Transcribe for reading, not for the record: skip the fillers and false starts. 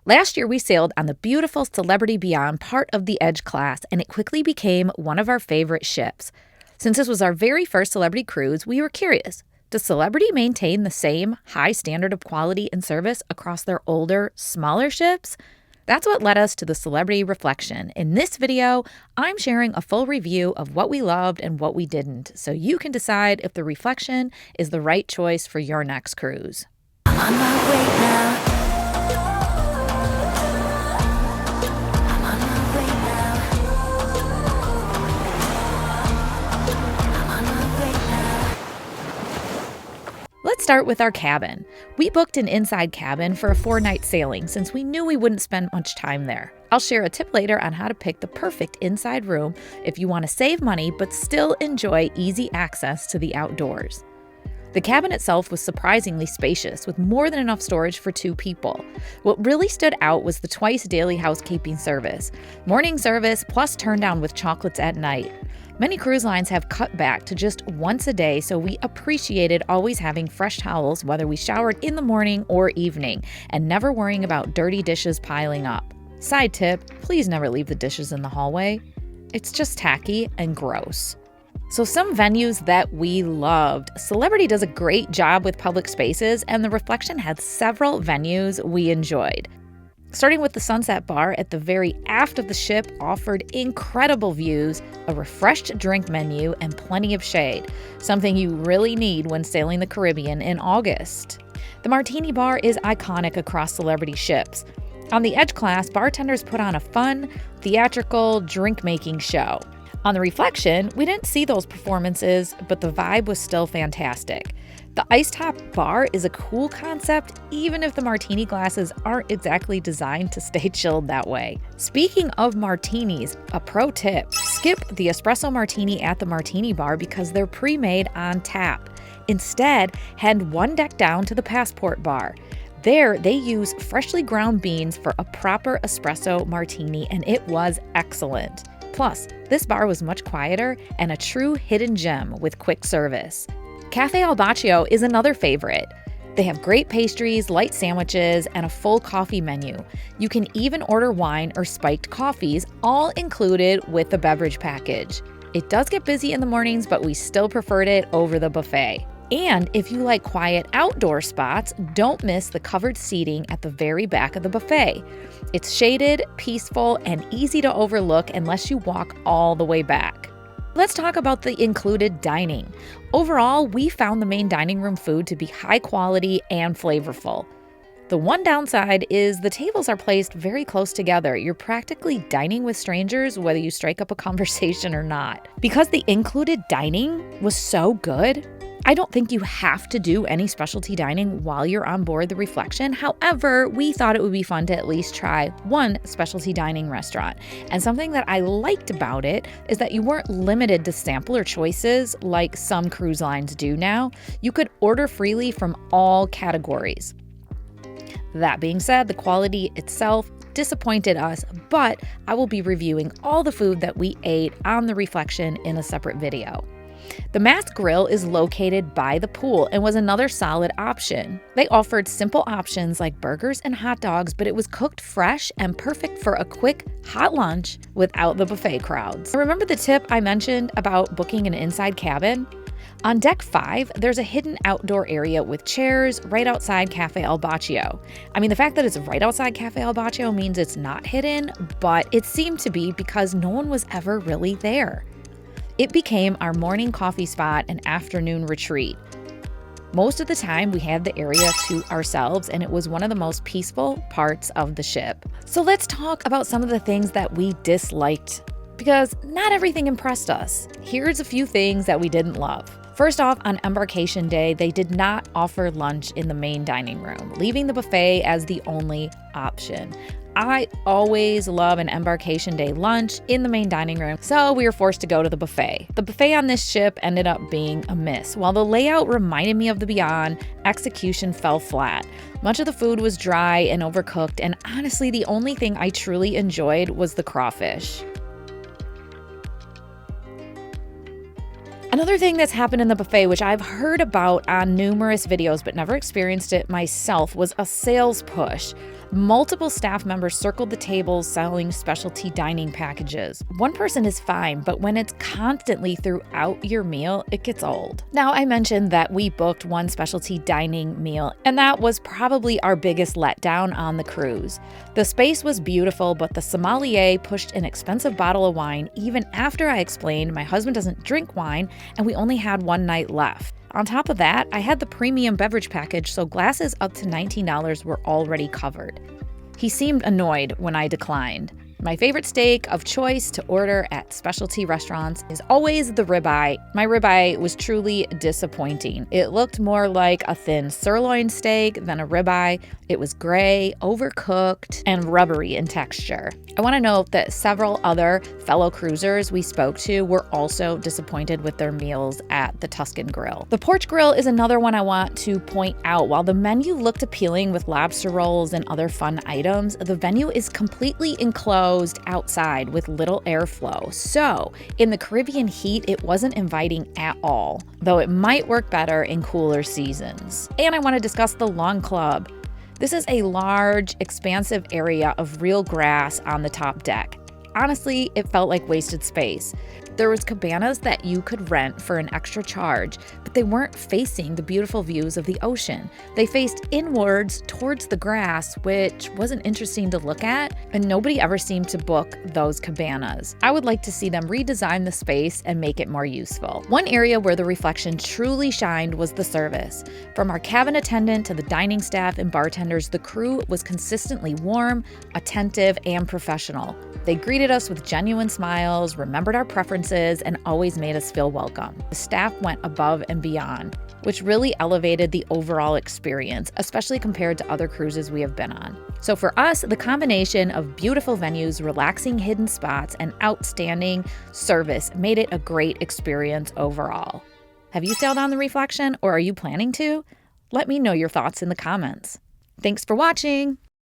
Last year, we sailed on the beautiful Celebrity Beyond part of the Edge class, and it quickly became one of our favorite ships. Since this was our very first Celebrity cruise, we were curious. Does Celebrity maintain the same high standard of quality and service across their older, smaller ships? That's what led us to the Celebrity Reflection. In this video, I'm sharing a full review of what we loved and what we didn't, so you can decide if the Reflection is the right choice for your next cruise. I'm on my way now. I'm on my way now. I'm on my way now. Let's start with our cabin. We booked an inside cabin for a 4-night sailing since we knew we wouldn't spend much time there. I'll share a tip later on how to pick the perfect inside room if you want to save money but still enjoy easy access to the outdoors. The cabin itself was surprisingly spacious with more than enough storage for 2 people. What really stood out was the twice daily housekeeping service. Morning service plus turn down with chocolates at night. Many cruise lines have cut back to just once a day, so we appreciated always having fresh towels whether we showered in the morning or evening, and never worrying about dirty dishes piling up. Side tip, please never leave the dishes in the hallway. It's just tacky and gross. So some venues that we loved. Celebrity does a great job with public spaces, and the Reflection had several venues we enjoyed. Starting with the Sunset Bar at the very aft of the ship offered incredible views, a refreshed drink menu, and plenty of shade, something you really need when sailing the Caribbean in August. The Martini Bar is iconic across Celebrity ships. On the Edge class, bartenders put on a fun, theatrical drink-making show. On the Reflection, we didn't see those performances, but the vibe was still fantastic. The Ice Top Bar is a cool concept, even if the martini glasses aren't exactly designed to stay chilled that way. Speaking of martinis, a pro tip, skip the espresso martini at the Martini Bar because they're pre-made on tap. Instead, head one deck down to the Passport Bar. There, they use freshly ground beans for a proper espresso martini, and it was excellent. Plus, this bar was much quieter and a true hidden gem with quick service. Cafe Al Baccio is another favorite. They have great pastries, light sandwiches, and a full coffee menu. You can even order wine or spiked coffees, all included with the beverage package. It does get busy in the mornings, but we still preferred it over the buffet. And if you like quiet outdoor spots, don't miss the covered seating at the very back of the buffet. It's shaded, peaceful, and easy to overlook unless you walk all the way back. Let's talk about the included dining. Overall, we found the main dining room food to be high quality and flavorful. The one downside is the tables are placed very close together. You're practically dining with strangers whether you strike up a conversation or not. Because the included dining was so good, I don't think you have to do any specialty dining while you're on board the Reflection. However, we thought it would be fun to at least try one specialty dining restaurant. And something that I liked about it is that you weren't limited to sampler choices like some cruise lines do now. You could order freely from all categories. That being said, the quality itself disappointed us, but I will be reviewing all the food that we ate on the Reflection in a separate video. The Mast Grill is located by the pool and was another solid option. They offered simple options like burgers and hot dogs, but it was cooked fresh and perfect for a quick, hot lunch without the buffet crowds. Remember the tip I mentioned about booking an inside cabin? On Deck 5, there's a hidden outdoor area with chairs right outside Cafe Al Baccio. I mean, the fact that it's right outside Cafe Al Baccio means it's not hidden, but it seemed to be because no one was ever really there. It became our morning coffee spot and afternoon retreat. Most of the time, we had the area to ourselves, and it was one of the most peaceful parts of the ship. So let's talk about some of the things that we disliked, because not everything impressed us. Here's a few things that we didn't love. First off, on embarkation day, they did not offer lunch in the main dining room, leaving the buffet as the only option. I always love an embarkation day lunch in the main dining room, so we were forced to go to the buffet. The buffet on this ship ended up being a miss. While the layout reminded me of the Beyond, execution fell flat. Much of the food was dry and overcooked, and honestly, the only thing I truly enjoyed was the crawfish. Another thing that's happened in the buffet, which I've heard about on numerous videos but never experienced it myself, was a sales push. Multiple staff members circled the tables selling specialty dining packages. One person is fine, but when it's constantly throughout your meal, it gets old. Now, I mentioned that we booked one specialty dining meal, and that was probably our biggest letdown on the cruise. The space was beautiful, but the sommelier pushed an expensive bottle of wine even after I explained my husband doesn't drink wine and we only had one night left. On top of that, I had the premium beverage package, so glasses up to $19 were already covered. He seemed annoyed when I declined. My favorite steak of choice to order at specialty restaurants is always the ribeye. My ribeye was truly disappointing. It looked more like a thin sirloin steak than a ribeye. It was gray, overcooked, and rubbery in texture. I want to note that several other fellow cruisers we spoke to were also disappointed with their meals at the Tuscan Grill. The Porch Grill is another one I want to point out. While the menu looked appealing with lobster rolls and other fun items, the venue is completely enclosed outside with little airflow. So, in the Caribbean heat, it wasn't inviting at all, though it might work better in cooler seasons. And I want to discuss the Lawn Club. This is a large, expansive area of real grass on the top deck. Honestly, it felt like wasted space. There was cabanas that you could rent for an extra charge, but they weren't facing the beautiful views of the ocean. They faced inwards towards the grass, which wasn't interesting to look at, and nobody ever seemed to book those cabanas. I would like to see them redesign the space and make it more useful. One area where the Reflection truly shined was the service. From our cabin attendant to the dining staff and bartenders, the crew was consistently warm, attentive, and professional. They greeted us with genuine smiles, remembered our preferences, and always made us feel welcome. The staff went above and beyond, which really elevated the overall experience, especially compared to other cruises we have been on. So for us, the combination of beautiful venues, relaxing hidden spots, and outstanding service made it a great experience overall. Have you sailed on the Reflection, or are you planning to? Let me know your thoughts in the comments. Thanks for watching!